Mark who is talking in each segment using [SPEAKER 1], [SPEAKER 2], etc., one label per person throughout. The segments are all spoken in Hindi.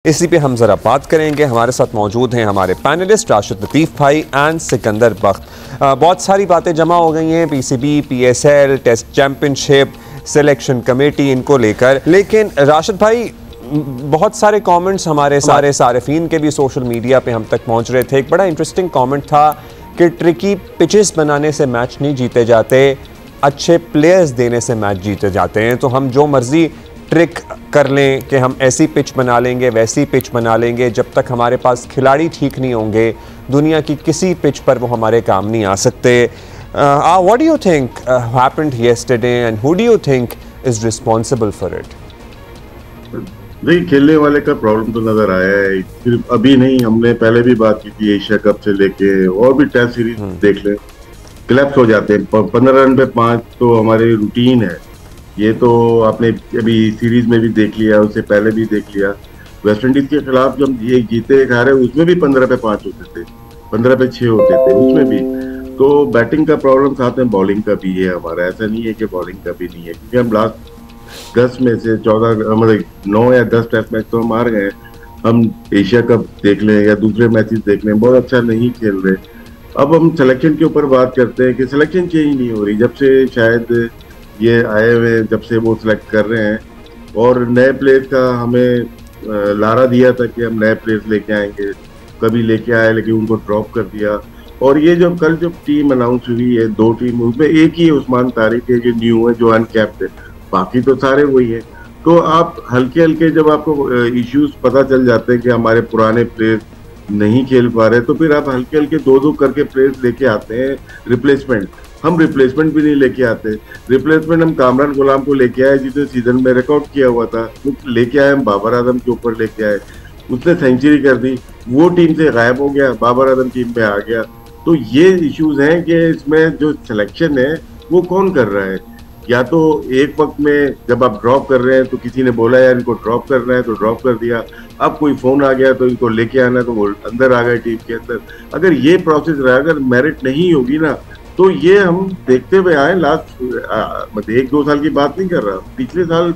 [SPEAKER 1] इसी पे हम जरा बात करेंगे। हमारे साथ मौजूद हैं हमारे पैनलिस्ट राशिद लतीफ़ भाई एंड सिकंदर बख्त। बहुत सारी बातें जमा हो गई हैं PCB, PSL, test championship, selection committee, इनको लेकर। लेकिन राशिद भाई, बहुत सारे कमेंट्स हमारे सारे सारिफीन के भी सोशल मीडिया पे हम तक पहुंच रहे थे। एक बड़ा इंटरेस्टिंग कमेंट था कि ट्रिकी पिचेस बनाने से मैच नहीं जीते जाते, अच्छे प्लेयर्स देने से मैच जीते जाते हैं। तो हम जो मर्जी ट्रिक कर लें कि हम ऐसी पिच बना लेंगे, वैसी पिच बना लेंगे, जब तक हमारे पास खिलाड़ी ठीक नहीं होंगे दुनिया की किसी पिच पर वो हमारे काम नहीं आ सकते। What do you think happened yesterday and who do you think is responsible for it?
[SPEAKER 2] नहीं, खेलने वाले का प्रॉब्लम तो नजर आया है। सिर्फ अभी नहीं, हमने पहले भी बात की थी एशिया कप से लेके और भी टेस्ट सीरीज देख लें, क्लैप्स हो जाते हैं। 15 रन पे 5 तो हमारी रूटीन है। ये तो आपने अभी सीरीज में भी देख लिया, उससे पहले भी देख लिया। वेस्ट इंडीज के खिलाफ जब ये जीते हारे, उसमें भी 15 पे 5 होते थे, 15 पे 6 होते थे उसमें भी। तो बैटिंग का प्रॉब्लम साथ में बॉलिंग का भी है हमारा। ऐसा नहीं है कि बॉलिंग का भी नहीं है, क्योंकि हम लास्ट 10 में से 14 मतलब 9 या 10 टेस्ट मैच तो हम हार गए। हम एशिया कप देख लें या दूसरे मैचेस देख लें, बहुत अच्छा नहीं खेल रहे। अब हम सिलेक्शन के ऊपर बात करते हैं कि सिलेक्शन चेंज नहीं हो रही जब से शायद ये आए हुए, जब से वो सिलेक्ट कर रहे हैं। और नए प्लेयर्स का हमें लारा दिया था कि हम नए प्लेयर्स लेके आएंगे, कभी लेके आए लेकिन उनको ड्रॉप कर दिया। और ये जो कल जो टीम अनाउंस हुई है, 2 टीम, उसमें एक ही उस्मान तारिक है जो न्यू है, जो अनकैप्ड है, बाकी तो सारे वही है। तो आप हल्के हल्के जब आपको इश्यूज पता चल जाते हैं कि हमारे पुराने प्लेयर्स नहीं खेल पा रहे, तो फिर आप हल्के हल्के 2-2 करके प्लेयर्स लेके आते हैं रिप्लेसमेंट। हम रिप्लेसमेंट भी नहीं लेके आते। रिप्लेसमेंट हम कामरान गुलाम को लेके आए जिसने सीजन में रिकॉर्ड किया हुआ था, तो लेके आए हम बाबर आजम के ऊपर लेके आए, उसने सेंचुरी कर दी, वो टीम से गायब हो गया, बाबर आजम टीम पे आ गया। तो ये इश्यूज हैं कि इसमें जो सिलेक्शन है वो कौन कर रहा है। या तो एक वक्त में जब आप ड्रॉप कर रहे हैं तो किसी ने बोला यार इनको ड्रॉप करना है तो ड्रॉप कर दिया, अब कोई फोन आ गया तो इनको लेके आना तो वो अंदर आ गए टीम के अंदर। अगर ये प्रोसेस रहा, अगर मेरिट नहीं होगी ना, तो ये हम देखते हुए आए लास्ट मतलब 1-2 साल की बात नहीं कर रहा, पिछले साल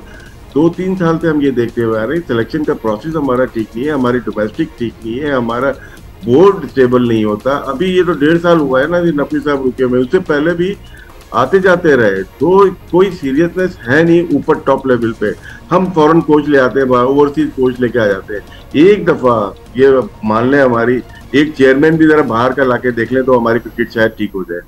[SPEAKER 2] 2-3 साल से हम ये देखते हुए आ रहे हैं। सिलेक्शन का प्रोसेस हमारा ठीक नहीं है, हमारी डोमेस्टिक ठीक नहीं है, हमारा बोर्ड स्टेबल नहीं होता। अभी ये तो 1.5 साल हुआ है ना ये नकवी साहब रुके हुए, उससे पहले भी आते जाते रहे, तो कोई सीरियसनेस है नहीं ऊपर टॉप लेवल पे। हम फॉरेन कोच ले आते हैं, ओवरसीज कोच लेके आ जाते हैं। एक दफा ये मान लें हमारी एक चेयरमैन भी जरा बाहर का लाके देख लें तो हमारी क्रिकेट शायद ठीक हो जाए।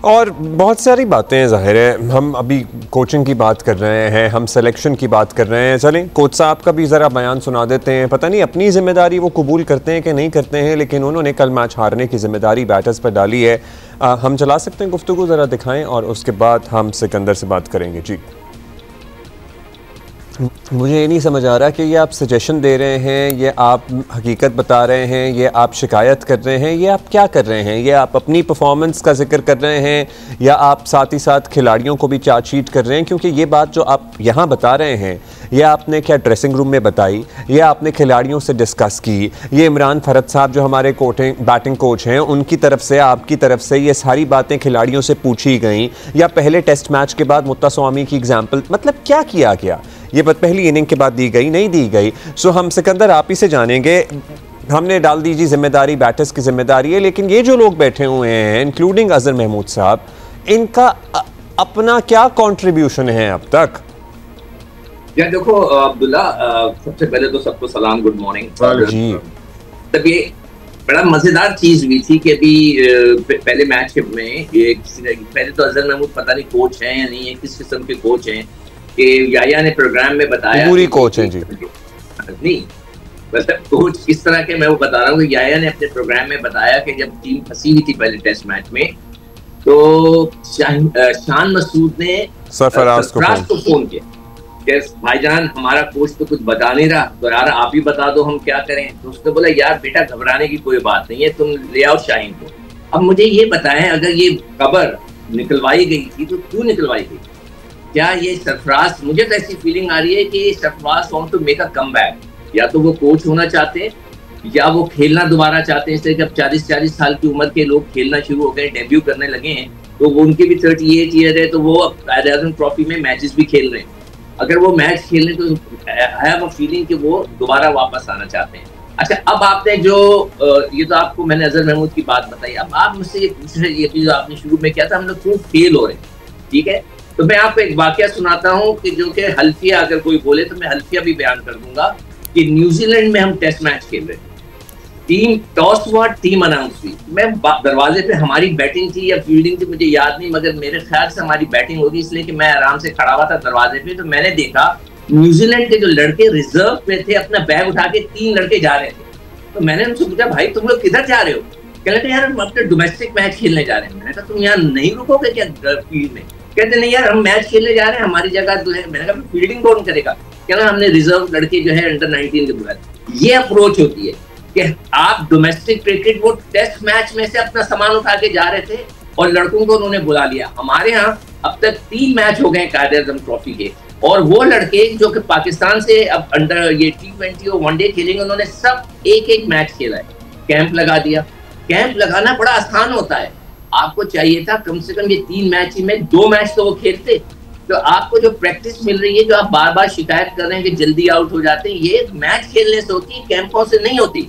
[SPEAKER 1] और बहुत सारी बातें हैं, ज़ाहिर है हम अभी कोचिंग की बात कर रहे हैं, हम सिलेक्शन की बात कर रहे हैं। चलें कोच साहब का भी ज़रा बयान सुना देते हैं। पता नहीं अपनी ज़िम्मेदारी वो कबूल करते हैं कि नहीं करते हैं, लेकिन उन्होंने कल मैच हारने की ज़िम्मेदारी बैटर्स पर डाली है। हम चला सकते हैं गुफ्तगू, ज़रा दिखाएं और उसके बाद हम सिकंदर से बात करेंगे। जी, मुझे ये नहीं समझ आ रहा कि ये आप सजेशन दे रहे हैं, ये आप हकीकत बता रहे हैं, ये आप शिकायत कर रहे हैं, ये आप क्या कर रहे हैं? ये आप अपनी परफॉर्मेंस का जिक्र कर रहे हैं या आप साथ ही साथ खिलाड़ियों को भी चार्जशीट कर रहे हैं? क्योंकि ये बात जो आप यहाँ बता रहे हैं, ये आपने क्या ड्रेसिंग रूम में बताई, ये आपने खिलाड़ियों से डिस्कस की, ये इमरान फरद साहब जो हमारे बैटिंग कोच हैं उनकी तरफ से, आपकी तरफ से ये सारी बातें खिलाड़ियों से पूछी गई, या पहले टेस्ट मैच के बाद मुत्ता स्वामी की एग्जाम्पल, मतलब क्या किया गया? ये बात पहली इनिंग के बाद दी गई, नहीं दी गई। सो हम सिकंदर आप ही से जानेंगे। हमने डाल दीजिए जिम्मेदारी बैटर्स की जिम्मेदारी है, लेकिन ये जो लोग बैठे हुए हैं इंक्लूडिंग अजहर महमूद साहब, इनका अपना क्या कंट्रीब्यूशन है अब तक?
[SPEAKER 3] या देखो अब्दुल्ला, सबसे पहले तो सबको सलाम, गुड मॉर्निंग जी। तब ये बड़ा मजेदार चीज हुई थी कि अभी पहले मैच में ये पहले तो अजहर महमूद पता नहीं कोच हैं या नहीं है, किस किस्म के कोच हैं, कि याया ने प्रोग्राम में बताया
[SPEAKER 1] पूरी कोच हैं जी,
[SPEAKER 3] नहीं मतलब कोच किस तरह के, मैं वो बता रहा हूँ कि याया ने अपने प्रोग्राम में बताया कि जब टीम फंसी हुई थी पहले टेस्ट मैच में, तो शान मसूद ने सरफराज को फोन किया कि भाईजान हमारा कोच तो कुछ बता नहीं रहा, तो यार आप ही बता दो हम क्या करें। तो उसने बोला यार बेटा घबराने की कोई बात नहीं है, तुम ले आओ शाहीन को। अब मुझे ये बताएं, अगर ये खबर निकलवाई गई थी तो क्यों निकलवाई गई? क्या ये सरफराज, मुझे तो ऐसी फीलिंग आ रही है कि Sarfaraz want to make a comeback. या तो वो कोच होना चाहते हैं या वो खेलना दोबारा चाहते हैं। इसलिए जब 40-40 साल की उम्र के लोग खेलना शुरू हो गए, डेब्यू करने लगे हैं, तो वो उनके भी 38 ईयर है, तो वो कायद-ए-आज़म ट्रॉफी में मैचेस भी खेल रहे हैं। अगर वो मैच खेलने तो आई हैव अ फीलिंग कि वो दोबारा वापस आना चाहते हैं। अच्छा, अब आपने जो ये तो आपको मैंने अजहर महमूद की बात बताई, अब आप मुझसे ये पूछ रहे, ये जो आपने शुरू में किया था हम लोग क्यों फेल हो रहे हैं, ठीक है, तो मैं आपको एक वाकया सुनाता हूँ कि जो कि हल्फिया अगर कोई बोले तो मैं हल्फिया भी बयान कर दूंगा कि न्यूजीलैंड में हम टेस्ट मैच खेल रहे थे, टीम टॉस हुआ, टीम अनाउंस हुई, मैं दरवाजे पे हमारी बैटिंग थी या फील्डिंग थी मुझे याद नहीं, मगर मेरे ख्याल से हमारी बैटिंग होगी, इसलिए कि मैं आराम से खड़ा हुआ था दरवाजे पे, तो मैंने देखा न्यूजीलैंड के जो लड़के रिजर्व पे थे अपना बैग उठा के 3 लड़के जा रहे थे। तो मैंने उनसे पूछा भाई तुम लोग किधर जा रहे हो? कहने लगे यार हम अपने डोमेस्टिक मैच खेलने जा रहे हैं। मैंने कहा तुम यहाँ नहीं रुकोगे क्या फील्ड में? कहते नहीं यार हम मैच खेलने जा रहे हैं, हमारी जगह जो है। मैंने कहा फील्डिंग कौन करेगा? कहना हमने रिजर्व लड़के जो है अंडर 19 के बुलाए। ये अप्रोच होती है कि आप डोमेस्टिक क्रिकेट, वो टेस्ट मैच में से अपना सामान उठा के जा रहे थे और लड़कों को उन्होंने बुला लिया। हमारे यहाँ अब तक 3 मैच हो गए कायदे-ए-आज़म ट्रॉफी के, और वो लड़के जो कि पाकिस्तान से अब अंडर ये T20 और वनडे खेलेंगे, उन्होंने सब एक मैच खेला है, कैंप लगा दिया। कैंप लगाना बड़ा आसान होता है, आपको चाहिए था कम से कम ये 3 मैच ही में 2 मैच तो वो खेलते। तो आपको जो प्रैक्टिस मिल रही है, जो आप बार बार शिकायत कर रहे हैं कि जल्दी आउट हो जाते हैं, ये मैच खेलने से होती है, कैंपों से नहीं होती।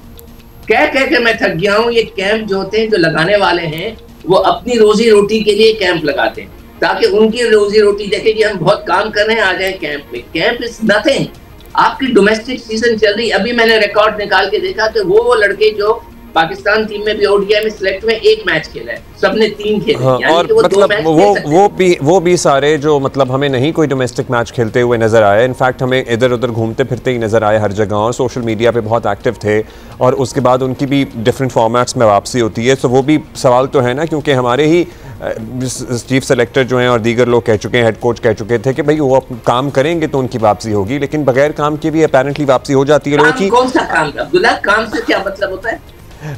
[SPEAKER 3] कह के मैं थक गया हूँ। ये कैंप जो होते हैं, जो लगाने वाले हैं, वो अपनी रोजी रोटी के लिए कैंप लगाते हैं ताकि उनकी रोजी रोटी देखे कि हम बहुत काम कर रहे हैं, आ जाए कैंप में। Camp is nothing. आपकी डोमेस्टिक सीजन चल रही। अभी मैंने रिकॉर्ड निकाल के देखा कि वो लड़के जो पाकिस्तान टीम में भी ओडीआई में सिलेक्ट में 1 मैच खेला है, सबने 3 खेले।
[SPEAKER 1] हाँ, और
[SPEAKER 3] वो
[SPEAKER 1] मतलब वो भी सारे जो मतलब हमें नहीं कोई डोमेस्टिक मैच खेलते हुए नजर आए। इनफैक्ट हमें इधर उधर घूमते फिरते ही नजर आए हर जगह, और सोशल मीडिया पे बहुत एक्टिव थे, और उसके बाद उनकी भी डिफरेंट फॉर्मेट्स में वापसी होती है। तो वो भी सवाल तो है ना, क्योंकि हमारे ही चीफ सेलेक्टर जो हैं और दीगर लोग कह चुके हैं, हेड कोच कह चुके थे कि भाई वो काम करेंगे तो उनकी वापसी होगी, लेकिन बगैर काम के भी अपेरेंटली वापसी हो जाती है लोगों की।
[SPEAKER 3] कौन सा काम? अब्दुल्ला, काम से क्या मतलब होता है?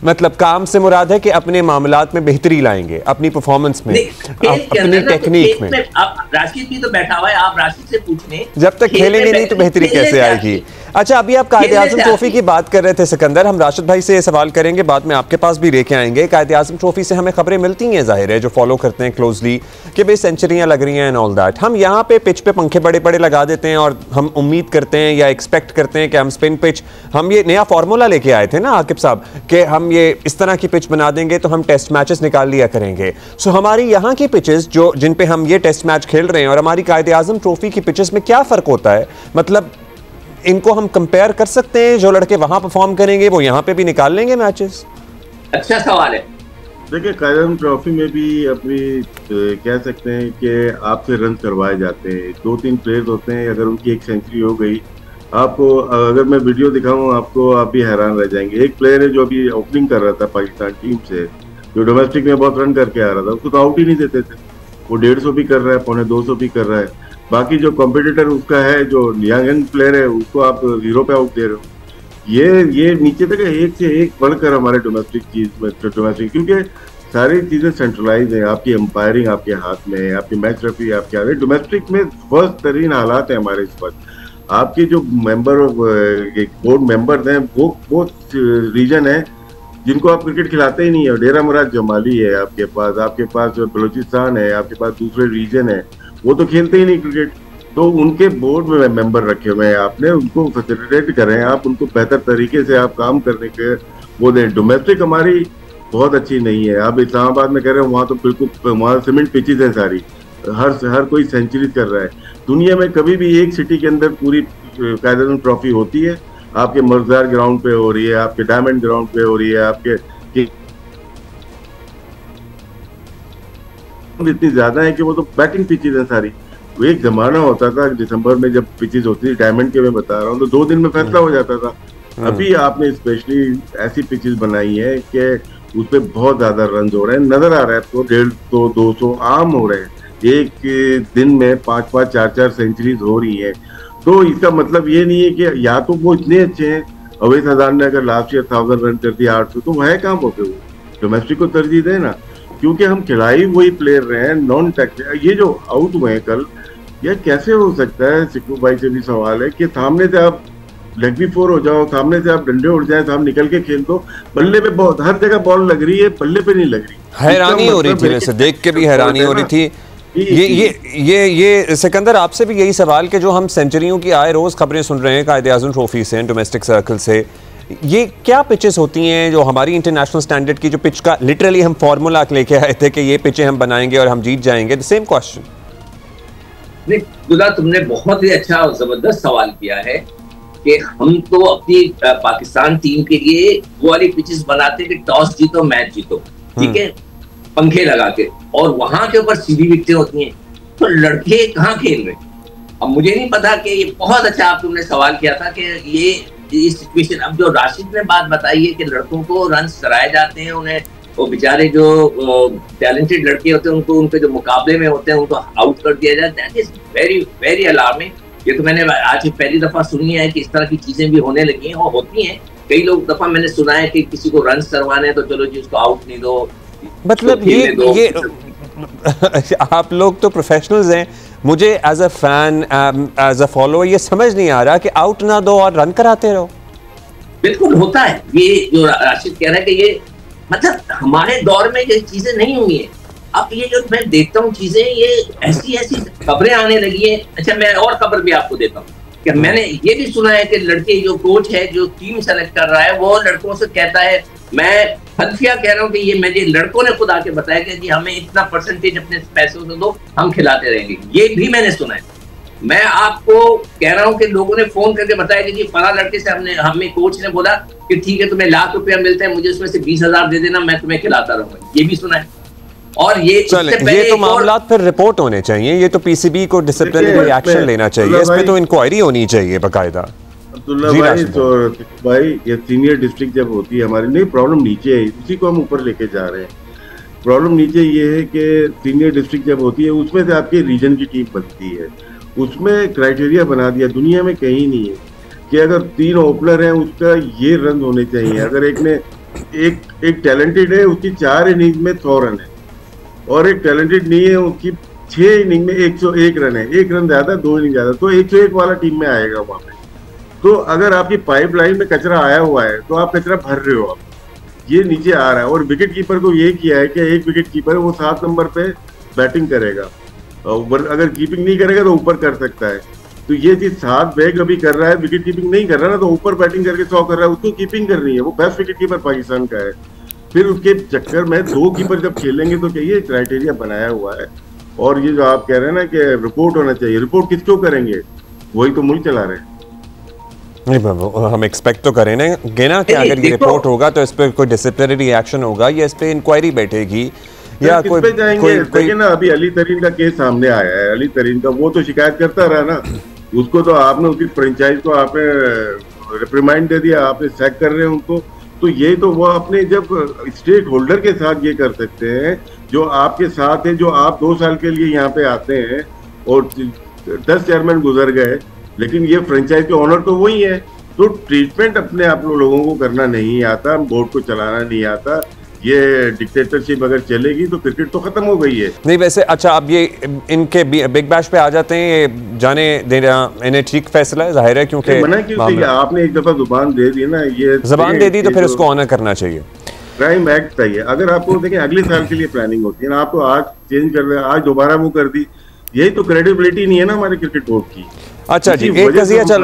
[SPEAKER 1] मतलब काम से मुराद है कि अपने मामलात में बेहतरी लाएंगे, अपनी परफॉर्मेंस में, अपनी टेक्निक में।
[SPEAKER 3] अब राशिद भी तो बैठा हुआ है, आप राशिद से पूछ लें,
[SPEAKER 1] जब तक खेलेंगे नहीं तो बेहतरी कैसे आएगी? अच्छा, अभी आप कायदे-ए-आज़म ट्रॉफी की बात कर रहे थे सिकंदर, हम राशिद भाई से ये सवाल करेंगे, बाद में आपके पास भी लेके आएंगे। कायदे-ए-आज़म ट्रॉफी से हमें खबरें मिलती हैं, जाहिर है, जो फॉलो करते हैं क्लोजली, कि भाई सेंचुरियां लग रही हैं एंड ऑल दैट। हम यहाँ पे पिच पे पंखे बड़े बड़े लगा देते हैं और हम उम्मीद करते हैं या एक्सपेक्ट करते हैं कि हम स्पिन पिच, हम ये नया फार्मूला लेके आए थे ना आकिब साहब, कि हम ये इस तरह की पिच बना देंगे तो हम टेस्ट मैचेस निकाल लिया करेंगे। सो हमारी यहाँ की पिचेस जो जिन पे हम ये टेस्ट मैच खेल रहे हैं और हमारी कायदे-ए-आज़म ट्रॉफी की पिचेस में क्या फ़र्क होता है? मतलब इनको हम कंपेयर कर सकते हैं? जो लड़के वहां परफॉर्म करेंगे वो यहाँ पे भी निकाल लेंगे मैचेस?
[SPEAKER 3] अच्छा सवाल है।
[SPEAKER 2] देखिए, कायदे-ए-आज़म ट्रॉफी में भी अपनी कह सकते हैं कि आपसे रन करवाए जाते हैं। 2-3 प्लेयर्स होते हैं, अगर उनकी 1 सेंचुरी हो गई, आपको अगर मैं वीडियो दिखाऊं आपको, आप भी हैरान रह जाएंगे। एक प्लेयर है जो अभी ओपनिंग कर रहा था पाकिस्तान टीम से, जो डोमेस्टिक में बहुत रन करके आ रहा था, उसको तो आउट ही नहीं देते थे। वो 150 भी कर रहा है, 250 भी कर रहा है। बाकी जो कॉम्पिटिटर उसका है, जो यंग प्लेयर है, उसको आप 0 पे आउट दे रहे हो। ये नीचे तक एक से एक बढ़कर हमारे डोमेस्टिक चीज में, डोमेस्टिक, क्योंकि सारी चीजें सेंट्रलाइज है। आपकी अंपायरिंग आपके हाथ में है, आपकी मैच रेफरी आपके हाथ में। डोमेस्टिक में वर्स्ट तरीन हालात है हमारे इस वक्त। आपके जो मेंबर बोर्ड मेंबर हैं, वो रीजन है जिनको आप क्रिकेट खिलाते ही नहीं है। डेरा मुराद जमाली है आपके पास जो बलूचिस्तान है, आपके पास दूसरे रीजन है, वो तो खेलते ही नहीं क्रिकेट। तो उनके बोर्ड में मेंबर रखे हुए हैं आपने, उनको फैसिलिटेट करें आप, उनको बेहतर तरीके से आप काम करने के वो दें। डोमेस्टिक हमारी बहुत अच्छी नहीं है। आप इस्लामाबाद में कह रहे हैं, वहाँ तो बिल्कुल, वहाँ सीमेंट पिचेज है सारी, हर कोई सेंचुरी कर रहा है। दुनिया में कभी भी एक सिटी के अंदर पूरी कायदे-ए-आज़म ट्रॉफी होती है, आपके मर्ज़दार ग्राउंड पे हो रही है, आपके डायमंड ग्राउंड पे हो रही है, आपके इतनी ज्यादा है कि वो तो बैटिंग पिचेज है सारी। वो एक जमाना होता था दिसंबर में जब पिचेज होती थी, डायमंड के मैं बता रहा हूँ, तो 2 दिन में फैसला हो जाता था। अभी आपने स्पेशली ऐसी पिचेज बनाई है कि उस पर बहुत ज्यादा रन हो रहे हैं, नजर आ रहा है तो 150, 200 आम हो रहे हैं। एक दिन में 5-5, 4-4 सेंचुरीज हो रही है। तो इसका मतलब ये नहीं है कि या तो वो इतने अच्छे हैं, अवैध हजान ने अगर लास्ट ईयर 1000 रन कर दिया 800, तो वह काम होते हुए डोमेस्टिक को तरजीह दे ना, क्योंकि हम खिलाड़ी वही प्लेयर रहे हैं, नॉन टेक्निकल। ये जो आउट हुए हैं कल, यह कैसे हो सकता है? सिक्कू भाई से भी सवाल है कि सामने से आप लेग बी 4 हो जाओ, सामने से आप डंडे उड़ जाए, सामने निकल के खेल दो, बल्ले पे हर जगह बॉल लग रही है, बल्ले पे नहीं लग रही।
[SPEAKER 1] हैरानी हो रही थी, वैसे देख के भी हैरानी हो रही थी। ये सिकंदर आपसे भी यही सवाल कि जो हम सेंचुरियों की आए रोज खबरें सुन रहे हैं कायदे-आज़म ट्रॉफी से, डोमेस्टिक सर्कल से, ये क्या पिचेस होती हैं जो हमारी इंटरनेशनल स्टैंडर्ड की जो पिच का लिटरली हम फार्मूला लेके आए थे कि ये पिचें हम बनाएंगे और हम जीत जाएंगे? The same question.
[SPEAKER 3] नहीं दुल्ला, तुमने बहुत ही अच्छा और जबरदस्त सवाल किया है कि हम तो अपनी पाकिस्तान टीम के लिए वो वाली पिचेस बनाते कि टॉस जीतो मैच जीतो, ठीक है, पंखे लगा के, और वहां के ऊपर सीधी विकेटें होती हैं, तो लड़के कहाँ खेल रहे? अब मुझे नहीं पता कि ये बहुत अच्छा आप तुमने सवाल किया था कि ये सिचुएशन, अब जो राशिद ने बात बताई है कि लड़कों को रन कराए जाते हैं, उन्हें वो बेचारे जो टैलेंटेड लड़के होते हैं उनको उनके जो मुकाबले में होते हैं उनको आउट कर दिया जाता है, that is very very alarming. ये तो मैंने आज पहली दफा सुनी है कि इस तरह की चीजें भी होने लगी हैं और होती हैं। कई लोग दफा मैंने सुना है कि किसी को रन करवाने तो चलो जी उसको आउट नहीं दो,
[SPEAKER 1] मतलब ये आप लोग तो प्रोफेशनल्स हैं, मुझे as a fan as a follower ये समझ नहीं आ रहा कि आउट ना दो और रन कराते रहो।
[SPEAKER 3] बिल्कुल होता है, ये जो राशिद कह रहा है कि ये मतलब हमारे दौर में ये चीजें नहीं हुई है। अब ये जो मैं देखता हूँ चीजें, ये ऐसी ऐसी खबरें आने लगी है। अच्छा, मैं और खबर भी आपको देता हूँ कि मैंने ये भी सुना है कि लड़के जो कोच है जो टीम सेलेक्ट कर रहा है वो लड़कों से कहता है, मैं हल्फिया कह रहा हूँ कि ये मुझे लड़कों ने खुद आके बताया कि जी हमें इतना परसेंटेज अपने पैसों से दो, हम खिलाते रहेंगे। ये भी मैंने सुना है। मैं आपको कह रहा हूँ कि लोगों ने फोन करके बताया कि जी फला लड़के से हमें कोच ने बोला कि ठीक है तुम्हें ₹1,00,000 मिलते हैं, मुझे उसमें से 20,000 दे देना, मैं तुम्हें खिलाता रहूंगा। ये भी सुना है। और ये
[SPEAKER 1] तो मामला फिर रिपोर्ट होने चाहिए, ये तो पीसीबी को डिसिप्लिनरी एक्शन लेना चाहिए, इस पे तो इंक्वायरी होनी चाहिए बाकायदा।
[SPEAKER 2] अब्दुल्ला भाई तो भाई, ये सीनियर डिस्ट्रिक्ट जब होती है हमारी, नहीं प्रॉब्लम नीचे है, उसी को हम ऊपर लेके जा रहे हैं। प्रॉब्लम नीचे ये है कि सीनियर डिस्ट्रिक्ट जब होती है उसमें से आपके रीजन की टीम बनती है, उसमें क्राइटेरिया बना दिया, दुनिया में कहीं नहीं है कि अगर 3 ओपनर हैं उसका ये रन होने चाहिए। अगर एक ने एक टैलेंटेड है उसकी 4 इनिंग में 100 रन है, और एक टैलेंटेड नहीं है उसकी 6 इनिंग में 101 रन है, 1 रन ज्यादा 2 इनिंग ज्यादा, तो 101 वाला टीम में आएगा वहां पे। तो अगर आपकी पाइपलाइन में कचरा आया हुआ है तो आप कचरा भर रहे हो, आप ये नीचे आ रहा है। और विकेट कीपर को ये किया है कि एक विकेट कीपर वो 7 नंबर पे बैटिंग करेगा, अगर कीपिंग नहीं करेगा तो ऊपर कर सकता है। तो ये चीज 7 बैग अभी कर रहा है, विकेट कीपिंग नहीं कर रहा ना, तो ऊपर बैटिंग करके 100 कर रहा है, उसको कीपिंग करनी है, वो बेस्ट विकेट कीपर पाकिस्तान का है। फिर उसके चक्कर में 2 कीपर जब खेलेंगे तो क्या ये क्राइटेरिया बनाया हुआ है। और ये जो आप कह रहे हैं ना कि रिपोर्ट होना चाहिए, रिपोर्ट किसको करेंगे, वही तो मुल्क चला रहे हैं।
[SPEAKER 1] नहीं, हम एक्सपेक्ट तो करें ना कि अगर ये रिपोर्ट होगा तो इस पर कोई डिसिप्लिनरी एक्शन होगा या इस पे इंक्वायरी बैठेगी या
[SPEAKER 2] किस पे जाएंगे। देखिए ना, अभी अली तरीन का केस सामने आया है, अली तरीन का वो तो शिकायत करता रहा ना, उसको तो आपने उसकी फ्रेंचाइज को आपने रिप्रिमाइंड दे दिया, आपने सैक कर रहे हैं उनको। तो ये तो वो अपने जब स्टेक होल्डर के साथ ये कर सकते हैं जो आपके साथ है, जो आप 2 साल के लिए यहाँ पे आते हैं और 10 चेयरमैन गुजर गए, लेकिन ये फ्रेंचाइज के ऑनर तो वही है। तो ट्रीटमेंट अपने आप लोगों को करना नहीं आता, बोर्ड को चलाना नहीं आता, ये डिक्टेटरशिप अगर चलेगी तो क्रिकेट तो खत्म हो गई है।
[SPEAKER 1] नहीं वैसे अच्छा, अब ये इनके बिग बैश पे आ जाते हैं, ये जाने देना इन्हें ठीक फैसला है, जाहिर है, क्योंकि
[SPEAKER 2] मना क्यों किया आपने, एक दफा जुबान दे दी ना, ये
[SPEAKER 1] जुबान दे दी तो फिर उसको ऑनर करना चाहिए।
[SPEAKER 2] क्राइम एक्ट चाहिए। अगर आपको देखें अगले साल के लिए प्लानिंग होती है ना, आपको आज चेंज कर रहे हैं, आज दोबारा वो कर दी, यही तो क्रेडिबिलिटी नहीं है ना हमारे क्रिकेट बोर्ड की।
[SPEAKER 1] अच्छा जी, एक कज़िया चल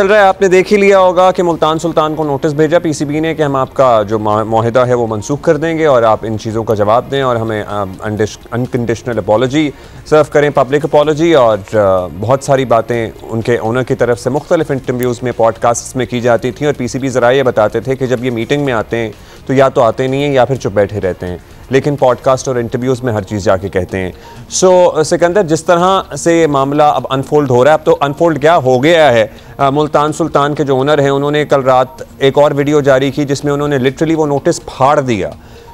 [SPEAKER 1] रहा है, आपने देख ही लिया होगा कि मुल्तान सुल्तान को नोटिस भेजा पीसीबी ने कि हम आपका जो मुआहिदा है वो मनसूख कर देंगे और आप इन चीज़ों का जवाब दें और हमें अनकंडीशनल अपॉलॉजी सर्व करें, पब्लिक अपॉलॉजी। और बहुत सारी बातें उनके ओनर की तरफ से मुख्तलिफ इंटरव्यूज़ में, पॉडकास्ट में की जाती थी और पीसीबी ज़रा ये बताते थे कि जब ये मीटिंग में आते हैं तो या तो आते नहीं हैं या फिर चुप बैठे रहते हैं, लेकिन पॉडकास्ट और इंटरव्यूज़ में हर चीज़ जाके कहते हैं। सो सिकंदर, जिस तरह से ये मामला अब अनफोल्ड हो रहा है, अब तो अनफोल्ड क्या हो गया है, मुल्तान सुल्तान के जो ओनर हैं उन्होंने कल रात एक और वीडियो जारी की जिसमें उन्होंने लिटरली वो नोटिस फाड़ दिया।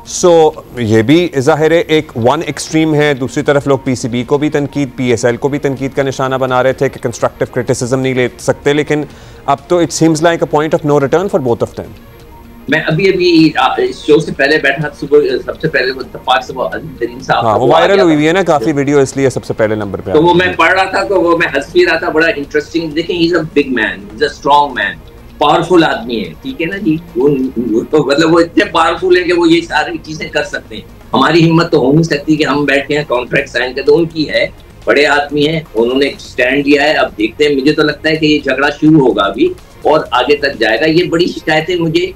[SPEAKER 1] सो ये भी ज़ाहिर है एक वन एक्सट्रीम है, दूसरी तरफ लोग पीसीबी को भी तनकीद, पीएसएल को भी तनकीद का निशाना बना रहे थे कि कंस्ट्रक्टिव क्रिटिसिज्म नहीं ले सकते, लेकिन अब तो it seems like a point of no return for both of them.
[SPEAKER 3] मैं अभी इस शो से पहले बैठा, सुबह सबसे पहले वो इत्तेफाक से वो अली तरीन साहब,
[SPEAKER 1] हाँ, वो वायरल हुई है ना काफी वीडियो, इसलिए सबसे पहले नंबर पे।
[SPEAKER 3] तो वो मैं पढ़ रहा था, तो वो मैं हंस भी रहा था, बड़ा इंटरेस्टिंग। देखें, he is a big man, he is a strong man, powerful आदमी है, ठीक है ना जी, मतलब वो इतने पावरफुल है कि वो ये सारी चीजें कर सकते हैं। हमारी हिम्मत तो हो नहीं सकती कि हम बैठे हैं कॉन्ट्रैक्ट साइन कर, तो उनकी है, बड़े आदमी हैं, उन्होंने स्टैंड लिया है। अब देखते हैं, मुझे तो लगता है कि ये झगड़ा शुरू होगा अभी और आगे तक जाएगा। ये बड़ी शिकायतें मुझे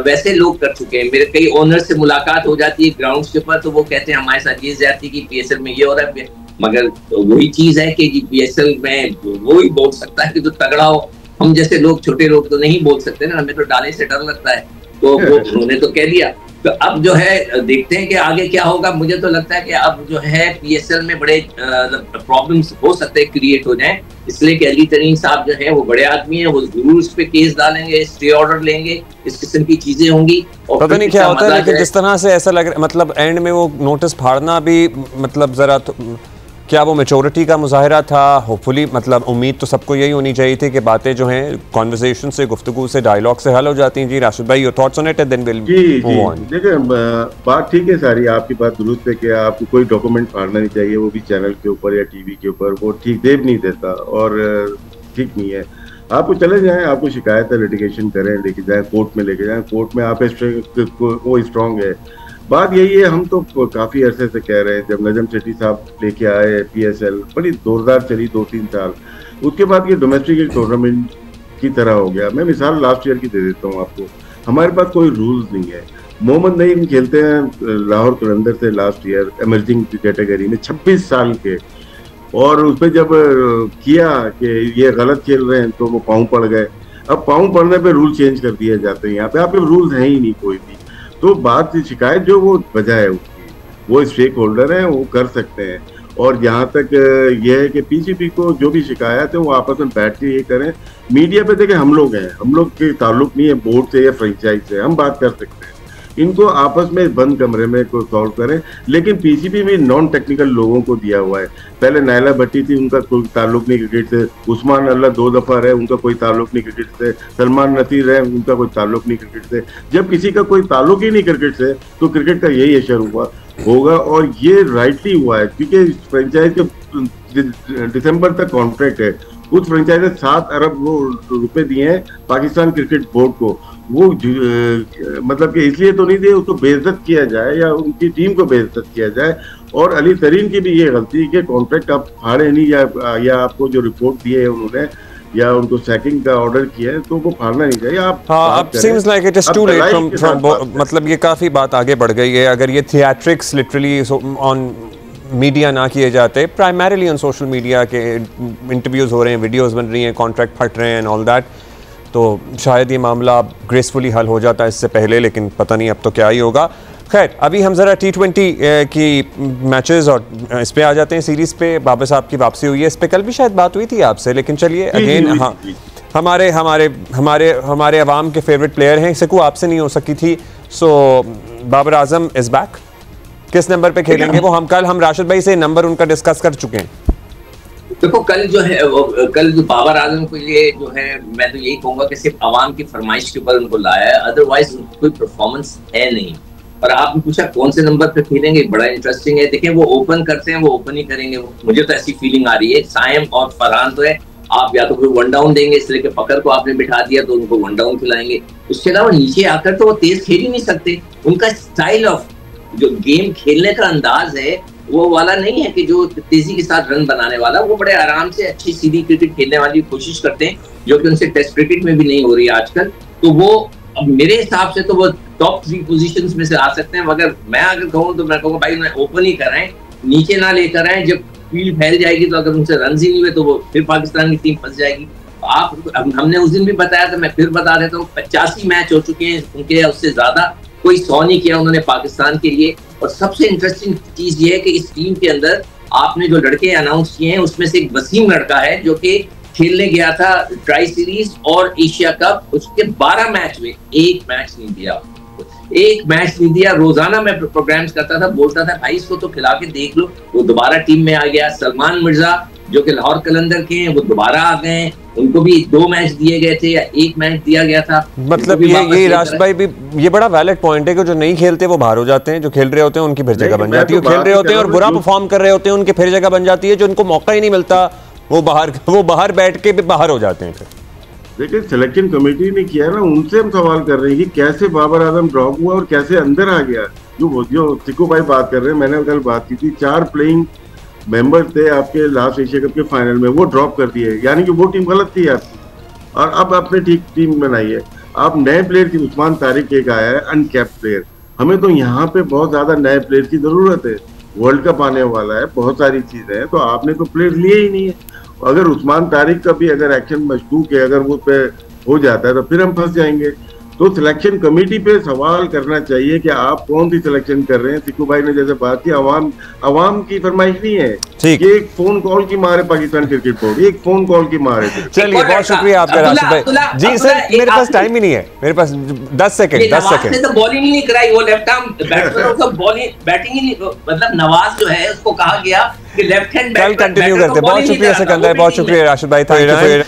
[SPEAKER 3] वैसे लोग कर चुके हैं, मेरे कई ओनर से मुलाकात हो जाती है ग्राउंड के ऊपर, तो वो कहते हैं हमारे साथ ये ज्यादती की, पीएसएल में ये हो रहा है। मगर वही चीज है कि पीएसएल में वो ही बोल सकता है कि जो तगड़ा हो, हम जैसे लोग, छोटे लोग तो नहीं बोल सकते ना, हमें तो डाले से डर लगता है, तो वो उन्होंने तो कह दिया। तो अब जो है देखते हैं कि आगे क्या होगा। मुझे तो लगता है कि अब जो है पीएसएल में बड़े प्रॉब्लम्स हो सकते हैं, क्रिएट हो जाएं, इसलिए कि अली तरीन साहब जो है वो बड़े आदमी हैं, वो जरूर इस पे केस डालेंगे, स्टे ऑर्डर लेंगे, इस किस्म की चीजें होंगी। और
[SPEAKER 1] पता नहीं क्या होता है, लेकिन जिस तरह से ऐसा लग रहा है, मतलब एंड में वो नोटिस फाड़ना भी, मतलब जरा क्या वो मैच्योरिटी का मुजाहिरा था? होपफुली, मतलब उम्मीद तो सबको यही होनी चाहिए थी कि बातें जो हैं कॉन्वर्सेशन से, गुफ्तगू से, डायलॉग से हल हो जाती हैं। जी राशिद भाई, your thoughts on it and then will move on.
[SPEAKER 2] देखिए, बात ठीक है सारी, आपकी बात दुरुस्त है कि आपको कोई डॉक्यूमेंट फाड़ना नहीं चाहिए, वो भी चैनल के ऊपर या टीवी के ऊपर, वो ठीक देव नहीं देता और ठीक नहीं है। आपको चले जाएं, आपको शिकायत है, लिटिगेशन करें, लेके जाएं, कोर्ट में लेके जाएं, कोर्ट में आप वो स्ट्रॉन्ग है। बात यही है, हम तो काफी अरसे से कह रहे हैं, जब नजम सेठी साहब लेके आए पीएसएल, बड़ी जोरदार चली 2-3 साल, उसके बाद ये डोमेस्टिक एक टूर्नामेंट की तरह हो गया। मैं मिसाल लास्ट ईयर की दे देता हूँ आपको, हमारे पास कोई रूल्स नहीं है। मोहम्मद नईम खेलते हैं लाहौर कलंदर से लास्ट ईयर एमर्जिंग कैटेगरी में, 26 साल के, और उसमें जब किया कि ये गलत खेल रहे हैं तो वो पाँव पड़ गए। अब पाँव पड़ने पे रूल चेंज कर दिए जाते हैं, यहाँ पे आपके रूल्स हैं ही नहीं कोई भी। तो बात शिकायत जो वो वजह है उसकी, वो स्टेक होल्डर हैं, वो कर सकते हैं। और जहाँ तक ये है कि पीसीबी को जो भी शिकायत है वो आपस में बैठ के ये करें। मीडिया पे देखें, हम लोग हैं, हम लोग के ताल्लुक नहीं है बोर्ड से या फ्रेंचाइज से, हम बात कर सकते हैं। इनको आपस में बंद कमरे में को सॉल्व करें। लेकिन पीसीबी भी नॉन टेक्निकल लोगों को दिया हुआ है। पहले नायला भट्टी थी, उनका कोई ताल्लुक नहीं क्रिकेट से। उस्मान अल्लाह 2 दफा रहे, उनका कोई ताल्लुक नहीं क्रिकेट से। सलमान नसीर है, उनका कोई ताल्लुक नहीं क्रिकेट से। जब किसी का कोई ताल्लुक ही नहीं क्रिकेट से, तो क्रिकेट का यही असर होगा। और ये राइटली हुआ है, क्योंकि फ्रेंचाइज के दिसंबर तक कॉन्ट्रैक्ट है। उस फ्रेंचाइज ने 7 अरब रुपए दिए हैं पाकिस्तान क्रिकेट बोर्ड को। वो मतलब कि इसलिए तो नहीं दिए उसको बेइज्जत किया जाए या उनकी टीम को बेइज्जत किया जाए। और अली तरीन की भी ये गलती है कि कॉन्ट्रैक्ट आप फाड़े नहीं, या आपको जो रिपोर्ट दी है उन्होंने या उनको सैकिंग का ऑर्डर किया है तो वो फाड़ना नहीं चाहिए। आप
[SPEAKER 1] अब seems like it is too late from मतलब ये काफी बात आगे बढ़ गई है। अगर ये थिएट्रिक्स लिटरली ऑन मीडिया ना किए जाते, प्राइमरीली ऑन सोशल मीडिया के इंटरव्यूज हो रहे हैं, वीडियोस बन रही हैं, कॉन्ट्रैक्ट फट रहे हैं एंड ऑल दैट, तो शायद ये मामला ग्रेसफुली हल हो जाता है इससे पहले, लेकिन पता नहीं अब तो क्या ही होगा। खैर, अभी हम ज़रा T20 की मैचेस और इस पे आ जाते हैं, सीरीज़ पे। बाबर साहब की वापसी हुई है, इस पे कल भी शायद बात हुई थी आपसे, लेकिन चलिए अगेन, हाँ, हमारे अवाम के फेवरेट प्लेयर हैं, सिकू आपसे नहीं हो सकी थी, सो बाबर आजम इज़ बैक। किस नंबर पे खेलेंगे वो? हम राशिद भाई से नंबर उनका डिस्कस कर चुके हैं।
[SPEAKER 3] देखो, कल जो है कल जो बाबर आजम के लिए जो है, मैं तो यही कहूंगा कि सिर्फ आवाम की फरमाइश के ऊपर उनको लाया है, अदरवाइज कोई परफॉर्मेंस है नहीं। और आपने पूछा कौन से नंबर पे खेलेंगे, बड़ा इंटरेस्टिंग है। देखिए, वो ओपन करते हैं, वो ओपन ही करेंगे। मुझे तो ऐसी फीलिंग आ रही है, साइम और फरहान तो है, आप या तो फिर 1 डाउन देंगे, इसलिए कि फकर को आपने बिठा दिया तो उनको 1 डाउन खिलाएंगे। उसके अलावा नीचे आकर तो वो तेज खेल ही नहीं सकते। उनका स्टाइल ऑफ जो गेम खेलने का अंदाज है वो वाला नहीं है कि जो तेजी के साथ रन बनाने वाला। वो बड़े आराम से अच्छी सीधी क्रिकेट खेलने वाली कोशिश करते हैं, जो कि उनसे टेस्ट क्रिकेट में भी नहीं हो रही आजकल। तो वो अब मेरे हिसाब से तो वो टॉप 3 पोजीशंस में से आ सकते हैं। मगर मैं अगर कहूँ तो मैं कहूँगा भाई उन्हें ओपन ही कराएं, नीचे ना लेकर आए। जब फील्ड फैल जाएगी तो अगर उनसे रन ही नहीं हुए तो वो फिर पाकिस्तान की टीम फंस जाएगी। हमने उस दिन भी बताया था, मैं फिर बता देता हूँ, 85 मैच हो चुके हैं उनके, उससे ज्यादा कोई 100 नहीं किया उन्होंने पाकिस्तान के लिए। और सबसे इंटरेस्टिंग चीज ये है कि इस टीम के अंदर आपने जो लड़के अनाउंस किए हैं उसमें से एक वसीम लड़का है जो कि खेलने गया था ट्राई सीरीज और एशिया कप। उसके 12 मैच में 1 मैच नहीं दिया, 1 मैच नहीं दिया। रोजाना मैं प्रोग्राम्स करता था, बोलता था भाई इसको तो खिला के देख लो। वो दोबारा टीम में आ गया। सलमान मिर्जा जो कि लाहौर कलंदर के हैं, वो दोबारा आ गए हैं। उनको भी 2 मैच दिए गए थे या 1 मैच दिया गया था।
[SPEAKER 1] मतलब ये राशिद भाई भी ये बड़ा वैलिड पॉइंट है कि जो नहीं खेलते वो बाहर हो जाते हैं, जो खेल रहे होते हैं उनकी फिर जगह बन जाती है, खेल रहे होते हैं और बुरा परफॉर्म कर रहे होते हैं उनकी फिर जगह बन जाती है, जो उनको मौका ही नहीं मिलता वो बाहर बैठ के भी बाहर हो जाते हैं फिर।
[SPEAKER 2] देखिए सिलेक्शन कमेटी ने किया ना, उनसे हम सवाल कर रहे हैं कि कैसे बाबर आजम ड्रॉप हुआ और कैसे अंदर आ गया। जो सिक्कू भाई बात कर रहे हैं, मैंने कल बात की थी, 4 प्लेइंग मेंबर थे आपके लास्ट एशिया कप के फाइनल में, वो ड्रॉप कर दिए, यानी कि वो टीम गलत थी आपकी, और अब आपने ठीक टीम बनाई है। आप नए प्लेयर की, उस्मान तारिक एक आया है अनकैप्ड प्लेयर, हमें तो यहाँ पे बहुत ज्यादा नए प्लेयर की जरूरत है, वर्ल्ड कप आने वाला है, बहुत सारी चीजें हैं, तो आपने तो प्लेयर लिए ही नहीं है। अगर उस्मान तारिक का भी अगर एक्शन मशकूक है, अगर वो पे हो जाता है तो फिर हम फंस जाएंगे। तो सिलेक्शन कमेटी पे सवाल करना चाहिए कि आप कौन सी सिलेक्शन कर रहे हैं। सिक्कू भाई ने जैसे बात की, अवाम की फरमाइश नहीं है, ये एक फोन कॉल की मार है पाकिस्तान क्रिकेट बोर्ड, एक फोन कॉल की मार है।
[SPEAKER 1] चलिए बहुत शुक्रिया आपका राशिद भाई जी। सर मेरे पास टाइम ही नहीं है, मेरे पास 10 सेकंड।
[SPEAKER 3] तो बॉलिंग ही नहीं कराई, वो लेफ्ट आर्म बैट्समैन को बैटिंग ही नहीं, मतलब नवाज जो है उसको कहा गया कि लेफ्ट हैंड
[SPEAKER 1] कल कंटिन्यू करते हैं। बहुत शुक्रिया सिकंदर, बहुत शुक्रिया राशिद भाई, थैंक यू।